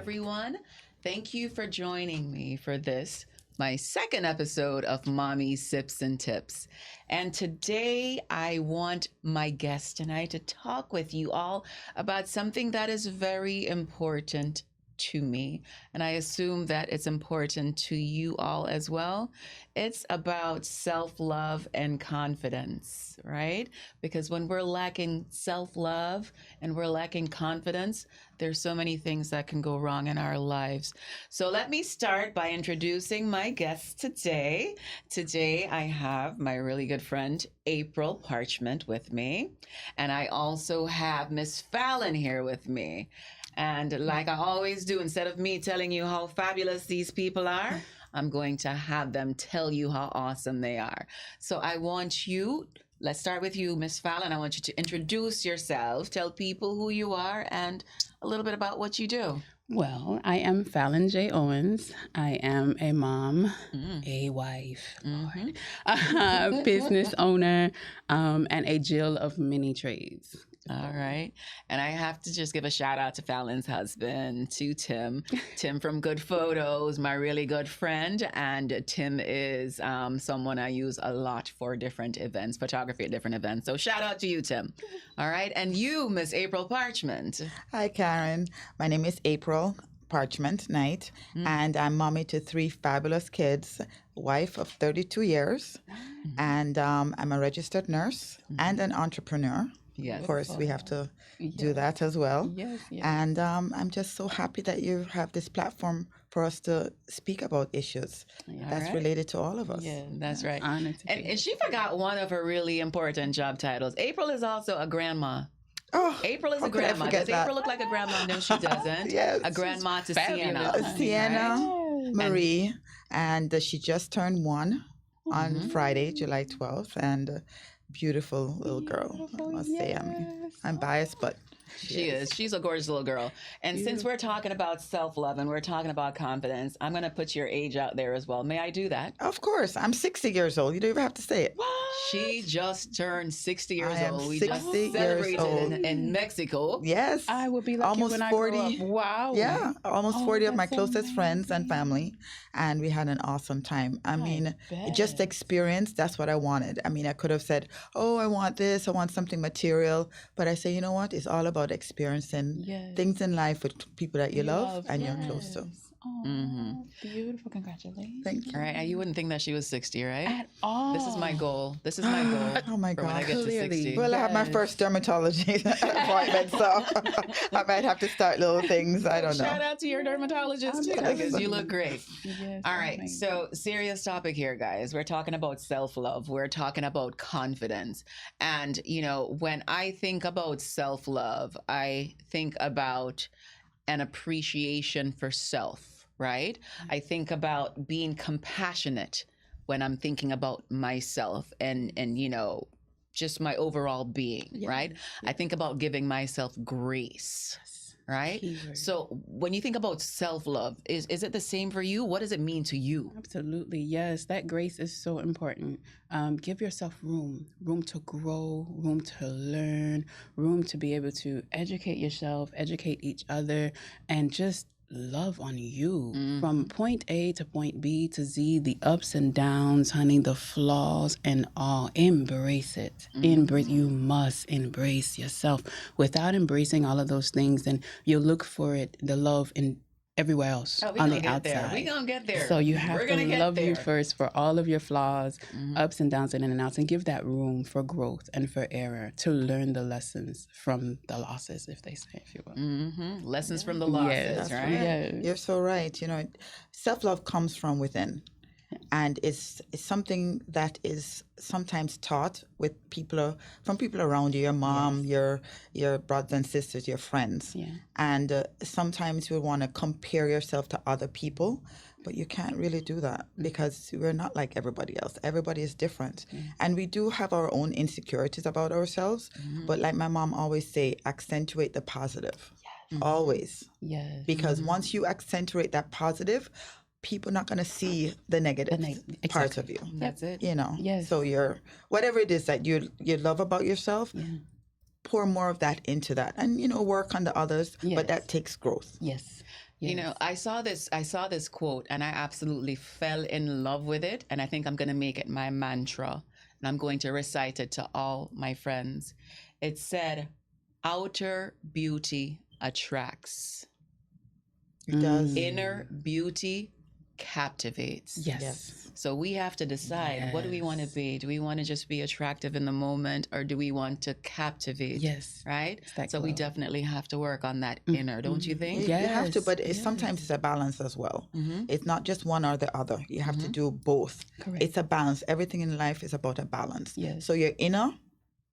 everyone. Thank you for joining me for this, my second episode of Mommy Sips and Tips. And today I want my guest tonight to talk with you all about something that is very important to me. And I assume that it's important to you all as well. It's about self love and confidence, right? Because when we're lacking self love and we're lacking confidence, there's so many things that can go wrong in our lives. So let me start by introducing my guests today. Today I have my really good friend April Parchment with me, and I also have Miss Fallon here with me. And like I always do, instead of me telling you how fabulous these people are, I'm going to have them tell you how awesome they are. So I want you, let's start with you, Miss Fallon. I want you to introduce yourself, tell people who you are, and a little bit about what you do. Well, I am Fallon J. Owens. I am a mom, a wife, Lord, a business owner, and a Jill of many trades. All right. And I have to just give a shout out to Fallon's husband, to Tim. Tim from Good Photos, my really good friend. And Tim is someone I use a lot for different events, photography at different events. So shout out to you, Tim. All right. And you, Miss April Parchment. Hi, Karen. My name is April Parchment Knight, and I'm mommy to three fabulous kids, wife of 32 years, and I'm a registered nurse and an entrepreneur. Yes. Of course, we have to do that as well. Yes, yes. And I'm just so happy that you have this platform for us to speak about issues that's right. related to all of us. Yeah, That's right. Honored to be. And she forgot one of her really important job titles. April is also a grandma. Oh, April is how a could I grandma. forget Does that? April look like a grandma? No, she doesn't. Yes. A grandma to fabulous. Sienna. Sienna, Yes. Marie, and she just turned one on Friday, July 12th, and beautiful little girl. I must say, I'm biased, but She is. She's a gorgeous little girl. And since we're talking about self-love and we're talking about confidence, I'm going to put your age out there as well. May I do that? Of course, I'm 60 years old. You don't even have to say it. She just turned 60 years I am old. We 60 just years celebrated old. in Mexico. Yes. I will be lucky almost when 40. I grow up. Wow. Yeah, almost Oh, 40 of my that's closest friends and amazing. family. And we had an awesome time. I mean, just bet. experience, that's what I wanted. I mean, I could have said, oh, I want this, I want something material. But I say, you know what? It's all about experiencing Yes. things in life with people that you love and you're close to. Oh, beautiful. Congratulations. Thank you. All right. You wouldn't think that she was 60, right? At all. This is my goal. This is my goal. Oh my for when I God. get to Clearly. 60. Well, I have my Yes. first dermatology appointment, so I might have to start little things. I don't Shout know. out to your dermatologist too, because you look great. Yes, All oh right, my so serious topic here, guys. We're talking about self-love. We're talking about confidence. And, when I think about self-love, I think about an appreciation for self, right? I think about being compassionate when I'm thinking about myself and just my overall being, right? I think about giving myself grace. Right? Keyword. So when you think about self-love, is it the same for you? What does it mean to you? Absolutely, yes. That grace is so important. Give yourself room to grow, room to learn, room to be able to educate yourself, educate each other, and just love on you from point A to point B to Z, the ups and downs, honey, the flaws and all. Embrace it. Embrace. You must embrace yourself. Without embracing all of those things, then you'll look for it, the love in everywhere else Oh, we on gonna the get there. outside. We gonna get there. So you have We're to gonna get love you there. first for all of your flaws, ups and downs and in and outs, and give that room for growth and for error to learn the lessons from the losses, if they say, if you will. Lessons from the losses, Yes. right? Yes. You're so right. Self-love comes from within. And it's something that is sometimes taught with from people around you, your mom, your brothers and sisters, your friends. Yeah. And sometimes you want to compare yourself to other people, but you can't really do that because we're not like everybody else. Everybody is different. And we do have our own insecurities about ourselves, but like my mom always say, accentuate the positive. Always. Yes. Because once you accentuate that positive, people not going to see the negative parts of you. That's it. You know. Yes. So whatever it is that you love about yourself, pour more of that into that, and work on the others. Yes. But that takes growth. Yes. You know, I saw this quote and I absolutely fell in love with it. And I think I'm going to make it my mantra and I'm going to recite it to all my friends. It said, outer beauty attracts, It does. inner beauty captivates. Yes. So we have to decide, what do we want to be? Do we want to just be attractive in the moment or do we want to captivate? Yes. Right? It's that So we glow. definitely have to work on that inner, don't you think? You have to, Yes, but sometimes it's a balance as well. It's not just one or the other. You have to do both. Correct. It's a balance. Everything in life is about a balance. Yes. So your inner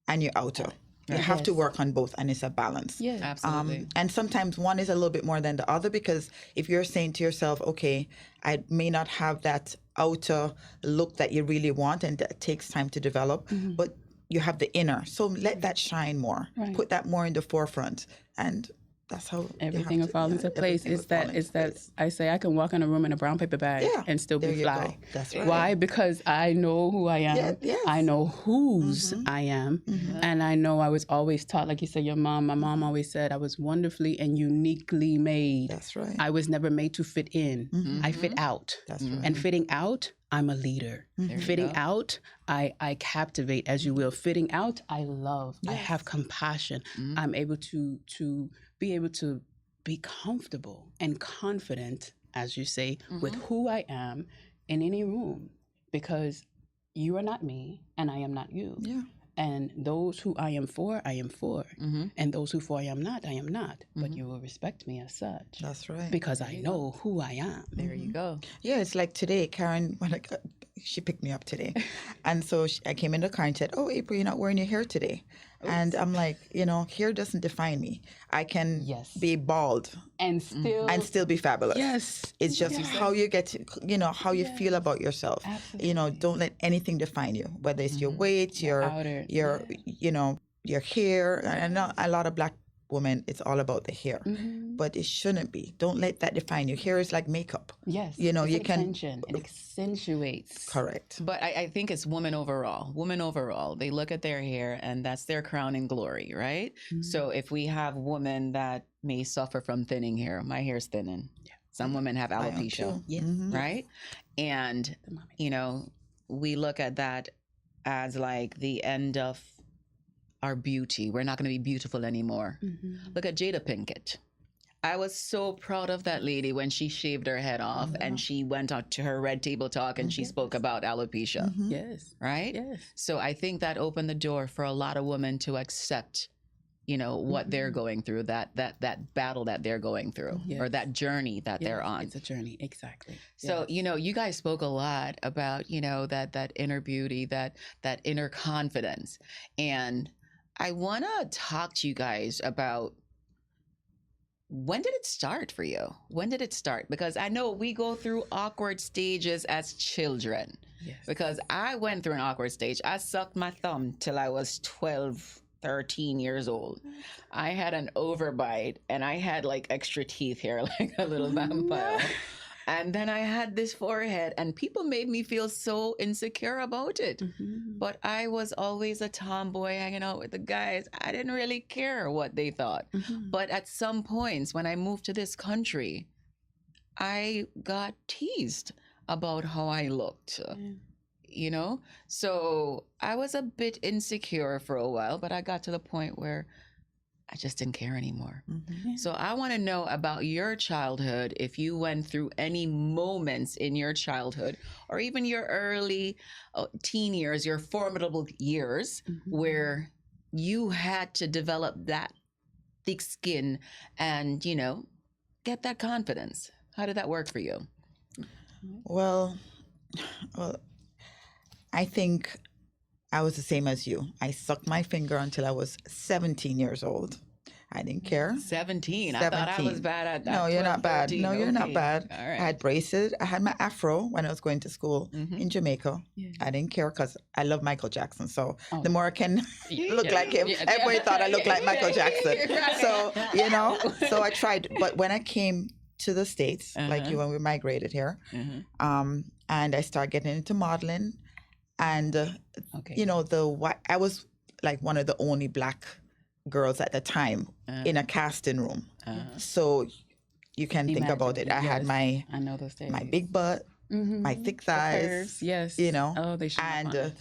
and your outer. You have to Yes. work on both, and it's a balance. Yes. Absolutely. And sometimes one is a little bit more than the other, because if you're saying to yourself, okay, I may not have that outer look that you really want, and that takes time to develop, but you have the inner. So let that shine more. Right. Put that more in the forefront. And that's how Everything will fall into place. everything will fall into place. I say I can walk in a room in a brown paper bag Yeah, and still there be you fly. go. That's right. Why? Because I know who I am. Yeah, yes. I know whose I am. And I know I was always taught, like you said, my mom always said, I was wonderfully and uniquely made. That's right. I was never made to fit in. I fit out. That's right. And fitting out, I'm a leader. Fitting out, I captivate, as you will. Fitting out, I love. I have compassion. I'm able to be able to be comfortable and confident, as you say, with who I am in any room, because you are not me and I am not you. Yeah. And those who I am for, and those who for I am not, But you will respect me as such. That's right. Because I know who I am. There you go. Yeah, it's like today, Karen, she picked me up today. And so I came in the car and said, oh, April, you're not wearing your hair today. And I'm like, hair doesn't define me. I can be bald And still be fabulous. Yes. It's just how you get to, how you feel about yourself. Absolutely. Don't let anything define you, whether it's your weight, your hair. I know a lot of Black women, it's all about the hair, but it shouldn't be. Don't let that define you. Hair is like makeup. Yes. You It's can. extension. It accentuates. Correct. But I think it's women overall. Women overall, they look at their hair and that's their crowning glory, right? So if we have women that may suffer from thinning hair, my hair's thinning. Some women have alopecia, Yes. right? And, we look at that as like the end of our beauty. We're not going to be beautiful anymore. Look at Jada Pinkett. I was so proud of that lady when she shaved her head off and she went out to her Red Table Talk and she spoke about alopecia, Yes. right? Yes. So I think that opened the door for a lot of women to accept, what they're going through, that battle that they're going through, or that journey that they're on. It's a journey. Exactly. So, you guys spoke a lot about, that inner beauty, that inner confidence. And I want to talk to you guys about, when did it start for you? When did it start? Because I know we go through awkward stages as children. Yes. Because I went through an awkward stage. I sucked my thumb till I was 12, 13 years old. I had an overbite and I had like extra teeth here, like a little vampire. And then I had this forehead and people made me feel so insecure about it. But I was always a tomboy hanging out with the guys. I didn't really care what they thought. But at some points when I moved to this country, I got teased about how I looked. So I was a bit insecure for a while, but I got to the point where I just didn't care anymore. So I want to know about your childhood, if you went through any moments in your childhood or even your early teen years, your formidable years, where you had to develop that thick skin and, get that confidence. How did that work for you? Well, I think I was the same as you. I sucked my finger until I was 17 years old. I didn't care. 17. I thought I was bad at that. No, you're not bad. 13. No, you're not bad. All right. I had braces. I had my afro when I was going to school in Jamaica. I didn't care because I love Michael Jackson. So the more I can look like him, everybody thought I looked like Michael Jackson. So, so I tried. But when I came to the States, like you, when we migrated here, and I started getting into modeling, and I was like one of the only Black girls at the time in a casting room. So you can think about it. Imagine. I had Yes. I know those days. my big butt, my thick thighs, Curves, yes. you know, Oh, they should have and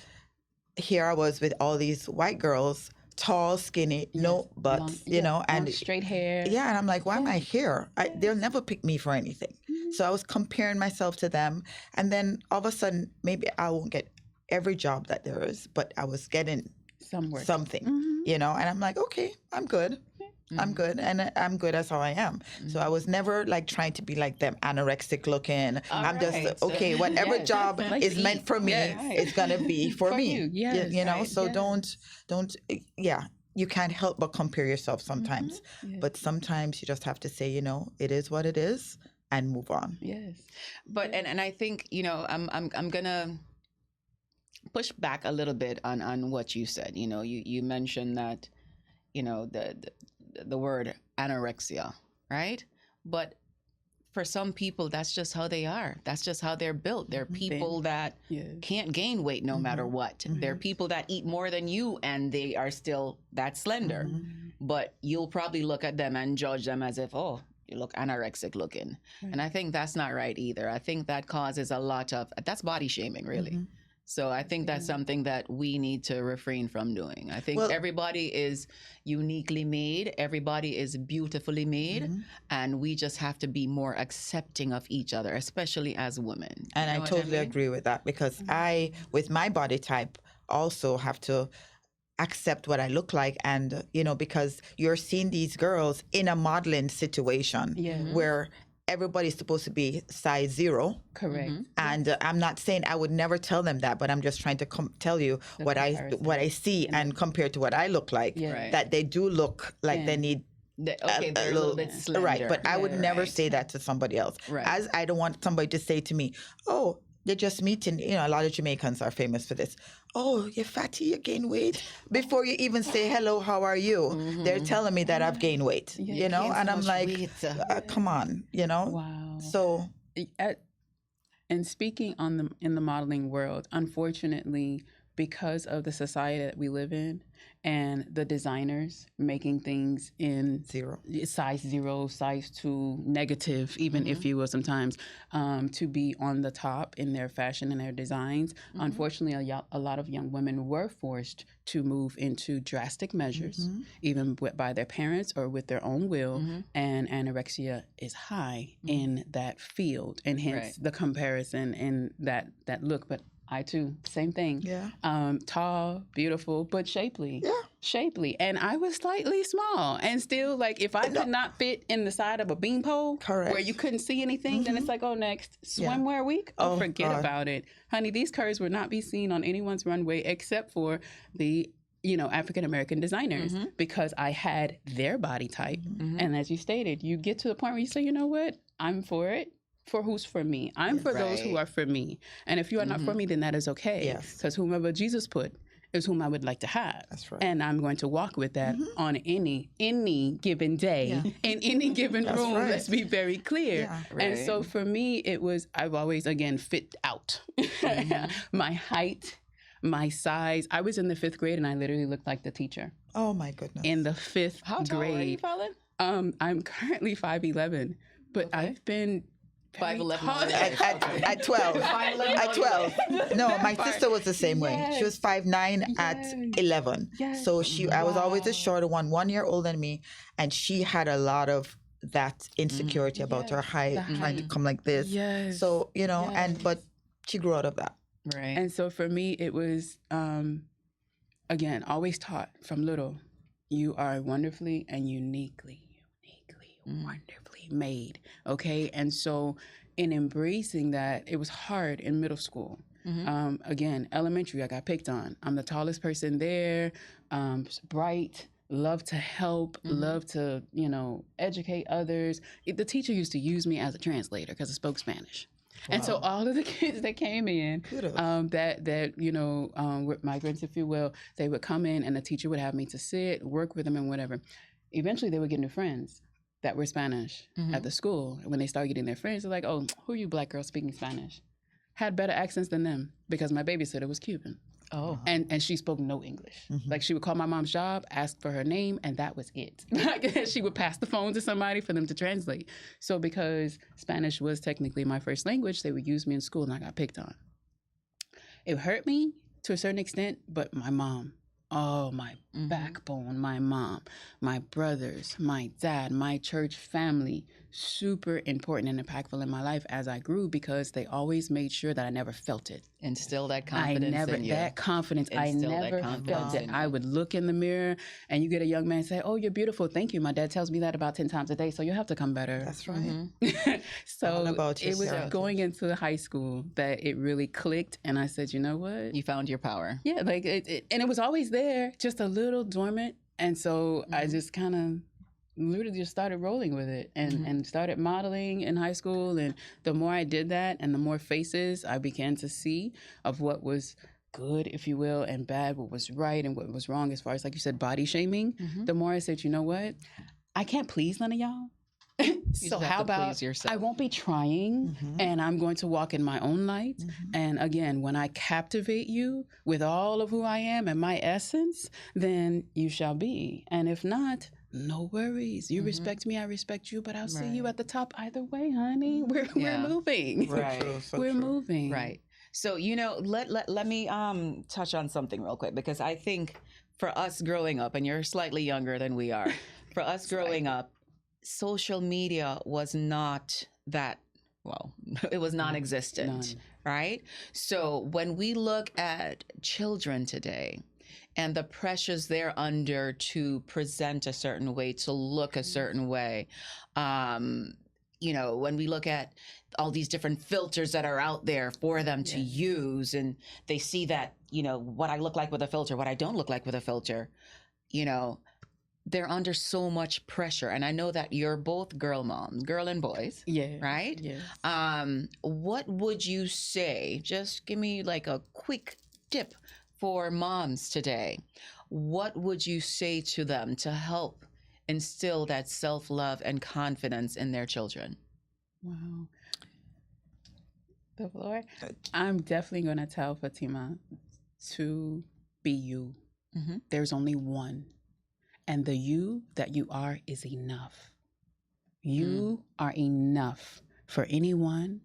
here I was with all these white girls, tall, skinny, no butts, long, you know, and long, straight hair. yeah, and I'm like, why am I here? They'll never pick me for anything. So I was comparing myself to them, and then all of a sudden, maybe I won't get every job that there is, but I was getting something, you know, and I'm like, okay, I'm good. I'm good, and I'm good as how I am. So I was never like trying to be like them, anorexic looking. I'm just okay. Whatever job is meant for me is gonna be for me. You know. So don't. Yeah, you can't help but compare yourself sometimes. But sometimes you just have to say, you know, it is what it is, and move on. Yes. But and I think, you know, I'm gonna push back a little bit on what you said. You know, you mentioned that, you know, the word anorexia, right? But for some people, that's just how they are. That's just how they're built. They're people that can't gain weight no matter what. They're people that eat more than you and they are still that slender. But you'll probably look at them and judge them as if, oh, you look anorexic looking. And I think that's not right either. I think that causes a lot of, that's body shaming, really. So I think that's something that we need to refrain from doing. I think everybody is uniquely made. Everybody is beautifully made. And we just have to be more accepting of each other, especially as women. And I totally agree with that, because I, with my body type, also have to accept what I look like. And, you know, because you're seeing these girls in a modeling situation where everybody's supposed to be size 0. Correct. And I'm not saying I would never tell them that, but I'm just trying to tell you what I see and compared to what I look like, that they do look like they need they're a little bit slender. Right, but I would never say that to somebody else. As I don't want somebody to say to me, oh, they're just meeting, you know, a lot of Jamaicans are famous for this. Oh, you're fatty, you gain weight. Before you even say, hello, how are you? They're telling me that I've gained weight, you know? And I'm like, come on, you know? Wow. So. And speaking in the modeling world, unfortunately, because of the society that we live in and the designers making things in size 0, size 2, negative, even if you will sometimes, to be on the top in their fashion and their designs. Unfortunately, a lot of young women were forced to move into drastic measures, even by their parents or with their own will. And anorexia is high in that field, and hence the comparison in that look. But I too, same thing. Yeah. Tall, beautiful, but shapely. Yeah. Shapely. And I was slightly small. And still, like, if I could not fit in the side of a beanpole where you couldn't see anything, then it's like, oh, next, swimwear week? Oh, forget about it. Honey, these curves would not be seen on anyone's runway except for the, you know, African-American designers, because I had their body type. And as you stated, you get to the point where you say, you know what? I'm for it. For who's for me. I'm for those who are for me. And if you are not for me, then that is okay. Because whomever Jesus put is whom I would like to have. That's right. And I'm going to walk with that on any given day, in any given room. Let's be very clear. And so for me, it was, I've always, again, fit out. My height, my size. I was in the 5th grade and I literally looked like the teacher. Oh my goodness. In the 5th grade. How tall are you, Fallon? I'm currently 5'11", but I've been 5'11" at 12. At 12. No, my sister was the same way. She was 5'9" at 11. So I was always the shorter one, 1 year older than me, and she had a lot of that insecurity about her height, trying to come like this. So, you know, but she grew out of that. Right. And so for me, it was, again, always taught from little, you are wonderfully and uniquely wonderfully made. Okay. And so in embracing that, it was hard in middle school. Again, elementary, I got picked on. I'm the tallest person there, bright, love to help, love to, you know, educate others. The teacher used to use me as a translator because I spoke Spanish. And so all of the kids that came in, that you know, were migrants, if you will, they would come in and the teacher would have me to sit, work with them and whatever. Eventually they would get new friends that were Spanish at the school. And when they started getting their friends, they're like, oh, who are you black girls speaking Spanish? Had better accents than them because my babysitter was Cuban. Oh. And she spoke no English. Like she would call my mom's job, ask for her name, and that was it. Like she would pass the phone to somebody for them to translate. So because Spanish was technically my first language, they would use me in school and I got picked on. It hurt me to a certain extent, but my mom, oh, my backbone, my mom, my brothers, my dad, my church family, super important and impactful in my life as I grew because they always made sure that I never felt it. Instill that confidence in you. That confidence, Instill I that never confidence felt it. in I you. would look in the mirror and you get a young man say, "Oh, you're beautiful. Thank you." My dad tells me that about 10 times a day. So you have to come better. That's right. So All about it was yourself. going into high school that it really clicked. And I said, you know what? You found your power. Yeah, like and it was always there, just a little dormant. And so I just kind of literally just started rolling with it and started modeling in high school. And the more I did that and the more faces I began to see of what was good, if you will, and bad, what was right and what was wrong as far as, like you said, body shaming, the more I said, you know what? I can't please none of y'all. So just have how to about please yourself. I won't be trying and I'm going to walk in my own light. And again, when I captivate you with all of who I am and my essence, then you shall be. And if not, no worries. You respect me, I respect you, but I'll see you at the top either way, honey. We're moving. Right. We're moving. Right. So, let me touch on something real quick because I think for us growing up, and you're slightly younger than we are, for us growing up, social media was not that, well, it was non-existent, right? So when we look at children today and the pressures they're under to present a certain way, to look a certain way, when we look at all these different filters that are out there for them to use, and they see that, what I look like with a filter, what I don't look like with a filter, they're under so much pressure. And I know that you're both girl moms, girl and boys. Yeah. Right? Yes. What would you say? Just give me like a quick tip for moms today. What would you say to them to help instill that self-love and confidence in their children? Wow. The floor. I'm definitely going to tell Fatima to be you. There's only one. And the you that you are is enough. You are enough for anyone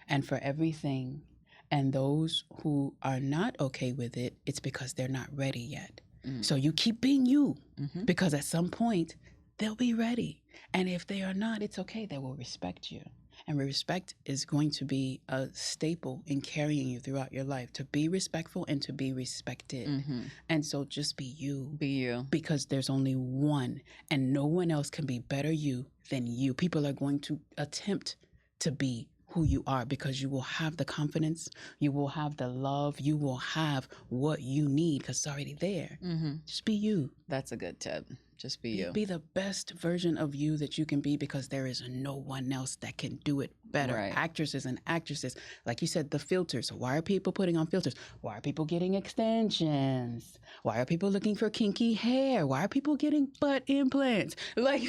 and for everything. And those who are not okay with it, it's because they're not ready yet. So you keep being you because at some point they'll be ready. And if they are not, it's okay. They will respect you. And respect is going to be a staple in carrying you throughout your life, to be respectful and to be respected. And so just be you. Be you. Because there's only one, and no one else can be better you than you. People are going to attempt to be who you are because you will have the confidence, you will have the love, you will have what you need because it's already there. Just be you. That's a good tip. Just be you. Be the best version of you that you can be because there is no one else that can do it better. Right. Actresses and actresses, like you said, the filters. Why are people putting on filters? Why are people getting extensions? Why are people looking for kinky hair? Why are people getting butt implants? Like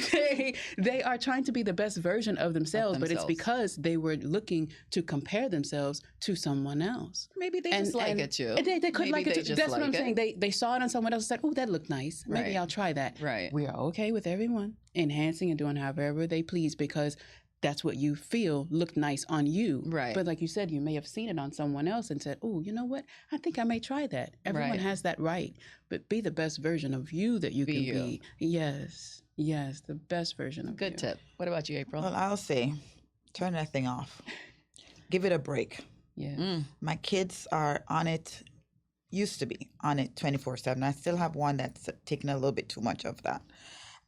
they are trying to be the best version of themselves, but it's because they were looking to compare themselves to someone else. Maybe they just like it too. They could Maybe like it they too. just That's what like I'm it. saying. They saw it on someone else and said, "Oh, that looked nice. Maybe Right. I'll try that." Right. We are okay with everyone enhancing and doing however they please because that's what you feel looked nice on you. Right. But like you said, you may have seen it on someone else and said, "Oh, you know what? I think I may try that." Everyone Right. has that right. But be the best version of you that you can you. be. Yes. Yes, the best version of you. Good tip. What about you, April? Well, I'll say, turn that thing off. Give it a break. Yeah. My kids are on it, used to be on it 24/7. I still have one that's taken a little bit too much of that.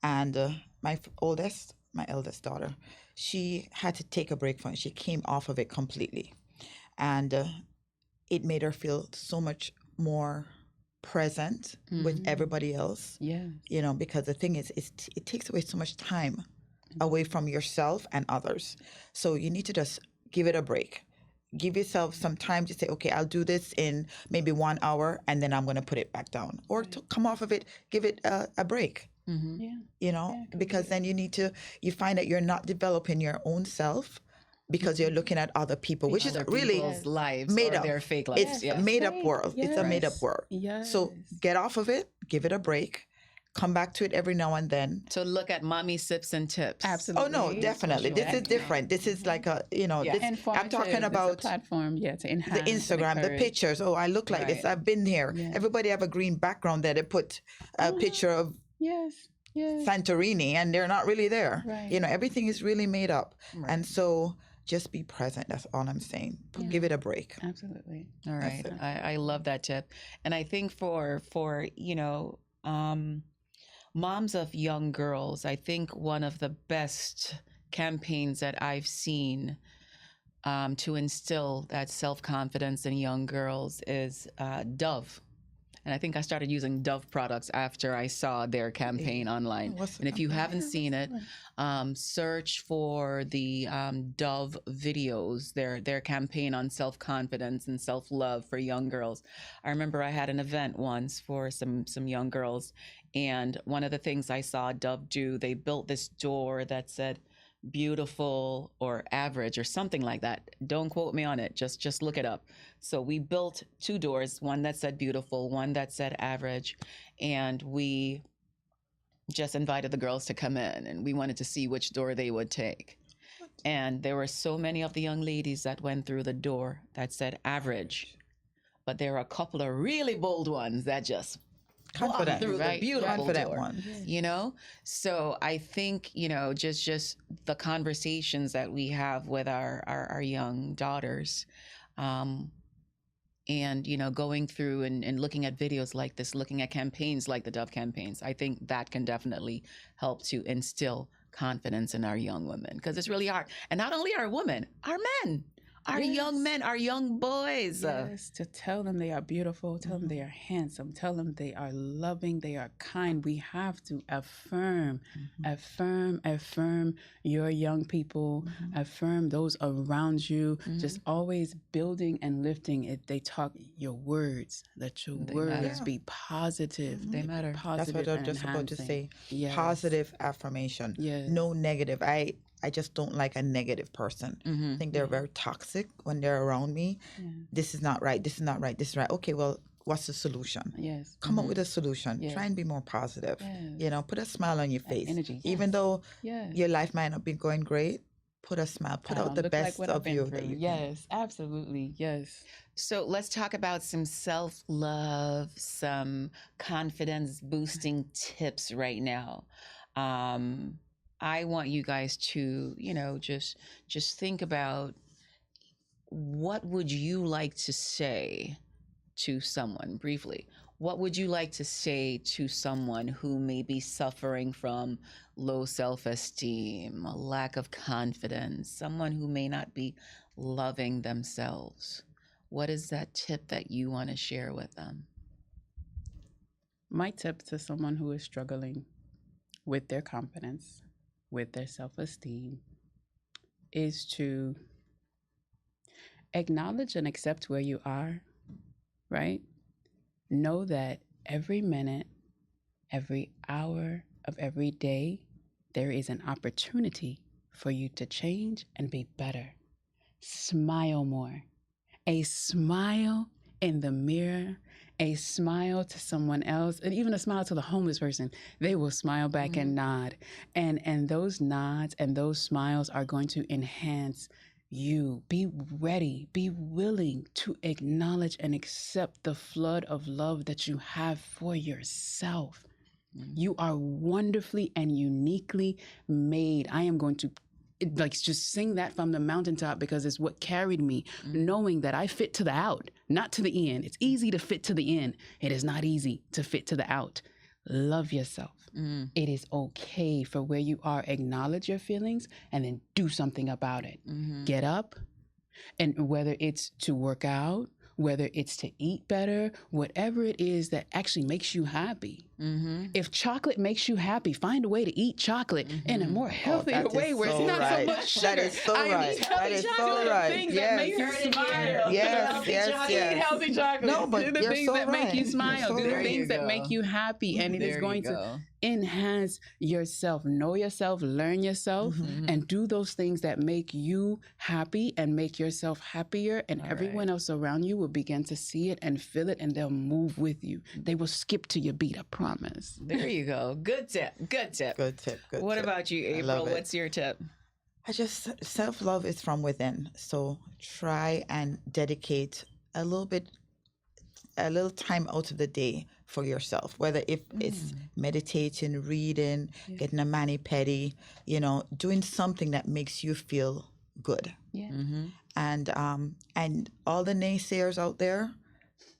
And my eldest daughter, she had to take a break from it. She came off of it completely. And it made her feel so much more present with everybody else. Yeah. Because the thing is, it takes away so much time away from yourself and others. So you need to just give it a break. Give yourself some time to say, okay, I'll do this in maybe 1 hour and then I'm going to put it back down. Or to come off of it, give it a break. Yeah. Because then you find that you're not developing your own self because you're looking at other people, which is Other really people's lives made or up. their fake lives. It's Yes. a made up Fake. world. It's a made up Yes. world. Yes. So get off of it, give it a break, come back to it every now and then. So look at Mommy Sips and Tips. Absolutely. Oh no, definitely. For This sure. is different. This is like a, Yeah. this, I'm talking It's a about platform, to the enhance and Instagram, the encourage. pictures. Oh, I look like this. Right. I've been here. Yes. Everybody have a green background there. They put a picture of Yes. Yes. Santorini and they're not really there. Right. Everything is really made up. Right. And so just be present. That's all I'm saying. Give it a break. Absolutely. All right. I love that tip. And I think for moms of young girls, I think one of the best campaigns that I've seen to instill that self-confidence in young girls is Dove. And I think I started using Dove products after I saw their campaign online. What's the And if you campaign? haven't seen it, search for the Dove videos, their campaign on self-confidence and self-love for young girls. I remember I had an event once for some young girls, and one of the things I saw Dove do, they built this door that said beautiful or average or something like that. Don't quote me on it. Just look it up. So we built two doors, one that said beautiful, one that said average, and we just invited the girls to come in and we wanted to see which door they would take. And there were so many of the young ladies that went through the door that said average, but there were a couple of really bold ones that just Confident. through the Right. beautiful Confident door. ones. So I think just the conversations that we have with our young daughters, and going through and looking at videos like this, looking at campaigns like the Dove campaigns, I think that can definitely help to instill confidence in our young women, because it's really hard. And not only our women, our men, our young men, our young boys. Yes, to tell them they are beautiful, tell them they are handsome, tell them they are loving, they are kind. We have to affirm your young people, affirm those around you, just always building and lifting it. They talk your words, let your words matter. be positive. They matter. That's Positive what I was and just about to say. enhancing. Yes. Positive affirmation. Yes. No negative. I just don't like a negative person. I think they're very toxic when they're around me. This is not right. This is not right. This is right. Okay, well, what's the solution? Yes. Come up with a solution. Yes. Try and be more positive. Yes. Put a smile on your face. energy. Even though Yes. your life might not be going great, put a smile. Put out the Look best like what I've of been you through. that you can. Yes, absolutely. Yes. So let's talk about some self-love, some confidence boosting tips right now. I want you guys to, just think about, what would you like to say to someone briefly? What would you like to say to someone who may be suffering from low self-esteem, a lack of confidence, someone who may not be loving themselves? What is that tip that you want to share with them? My tip to someone who is struggling with their confidence, with their self-esteem, is to acknowledge and accept where you are, right? Know that every minute, every hour of every day, there is an opportunity for you to change and be better. Smile more. A smile in the mirror, a smile to someone else, and even a smile to the homeless person, they will smile back and nod. And those nods and those smiles are going to enhance you. Be ready, be willing to acknowledge and accept the flood of love that you have for yourself. You are wonderfully and uniquely made. I am going to just sing that from the mountaintop, because it's what carried me, knowing that I fit to the out, not to the in. It's easy to fit to the in. It is not easy to fit to the out. Love yourself. It is okay for where you are. Acknowledge your feelings and then do something about it. Get up, and whether it's to work out, whether it's to eat better, whatever it is that actually makes you happy, If chocolate makes you happy, find a way to eat chocolate in a more healthier that way is where it's so not right. so much sugar. That is so I am right. eating That healthy is so chocolate, right. things Yes. that make you smile. Yes, yes, Eat yes. healthy chocolate. No, but do the you're things so that make you right. You're smile. so Do the right. things There that you make go. you happy. And it is There going you to go. enhance yourself. Know yourself, learn yourself, and do those things that make you happy and make yourself happier. And everyone else around you will begin to see it and feel it, and they'll move with you. They will skip to your beat, I promise. There you go. Good tip. Good tip. Good tip. Good What tip. about you, I April? love it. What's your tip? Self-love is from within. So try and dedicate a little time out of the day for yourself, whether if it's meditating, reading, getting a mani-pedi, doing something that makes you feel good. Yeah. And all the naysayers out there,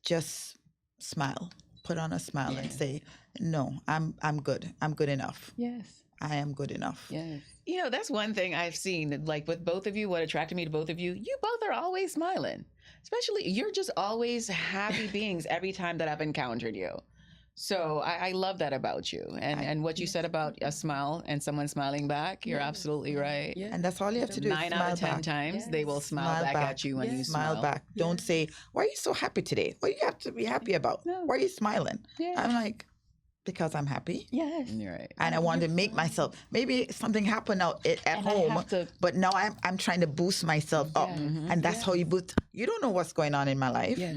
just smile, put on a smile and say, no, I'm good. I'm good enough. Yes. I am good enough. Yes. That's one thing I've seen, like with both of you, what attracted me to both of you, you both are always smiling. Especially, you're just always happy beings every time that I've encountered you. So I love that about you. And what you said about a smile and someone smiling back, you're absolutely right. Yeah. And that's all you have to do. 9 out of 10 smile back. times, they will smile back at you when you Smile smile. back. Don't say, why are you so happy today? What do you have to be happy about? No. Why are you smiling? Yeah. I'm like, because I'm happy. Yes. You're right. And I want to make myself, maybe something happened out at And I home, have to- but now I'm trying to boost myself up. And that's how you boost. You don't know what's going on in my life. Yes.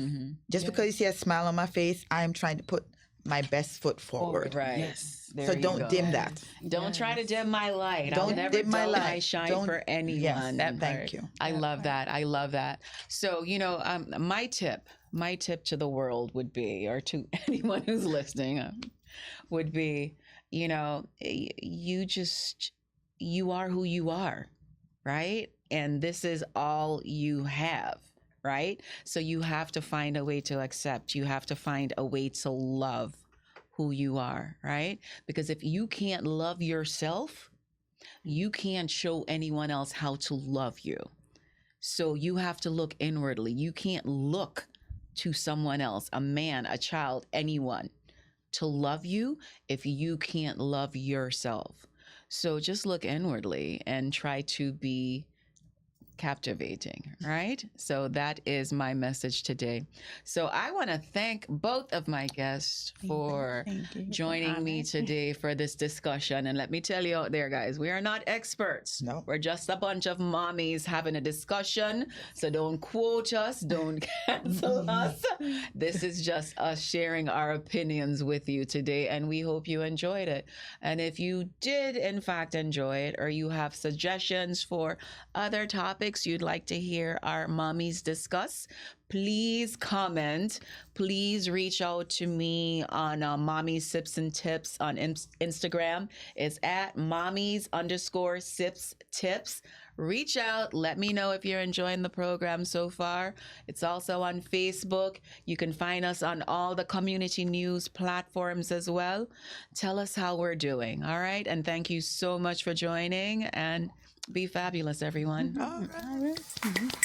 Just because you see a smile on my face, I'm trying to put my best foot forward. Right. Yes. There So you don't go. dim that. Don't try to dim my light. I'll Don't never dim my dull light. my shine Don't- for anyone. Yes, That thank part. you. I love that. I love that. So, my tip to the world would be, or to anyone who's listening, would be, you are who you are, right? And this is all you have, right? So you have to find a way to accept. You have to find a way to love who you are, right? Because if you can't love yourself, you can't show anyone else how to love you. So you have to look inwardly. You can't look to someone else, a man, a child, anyone, to love you if you can't love yourself. So just look inwardly and try to be captivating, right? So that is my message today. So I want to thank both of my guests for Thank you. joining me today for this discussion. And let me tell you out there, guys, we are not experts. No. We're just a bunch of mommies having a discussion. So don't quote us, don't cancel us. This is just us sharing our opinions with you today, and we hope you enjoyed it. And if you did, in fact, enjoy it, or you have suggestions for other topics you'd like to hear our mommies discuss, please comment. Please reach out to me on Mommy Sips and Tips on Instagram. It's at mommies_sips tips. Reach out. Let me know if you're enjoying the program so far. It's also on Facebook. You can find us on all the community news platforms as well. Tell us how we're doing. All right. And thank you so much for joining, and be fabulous, everyone. All right.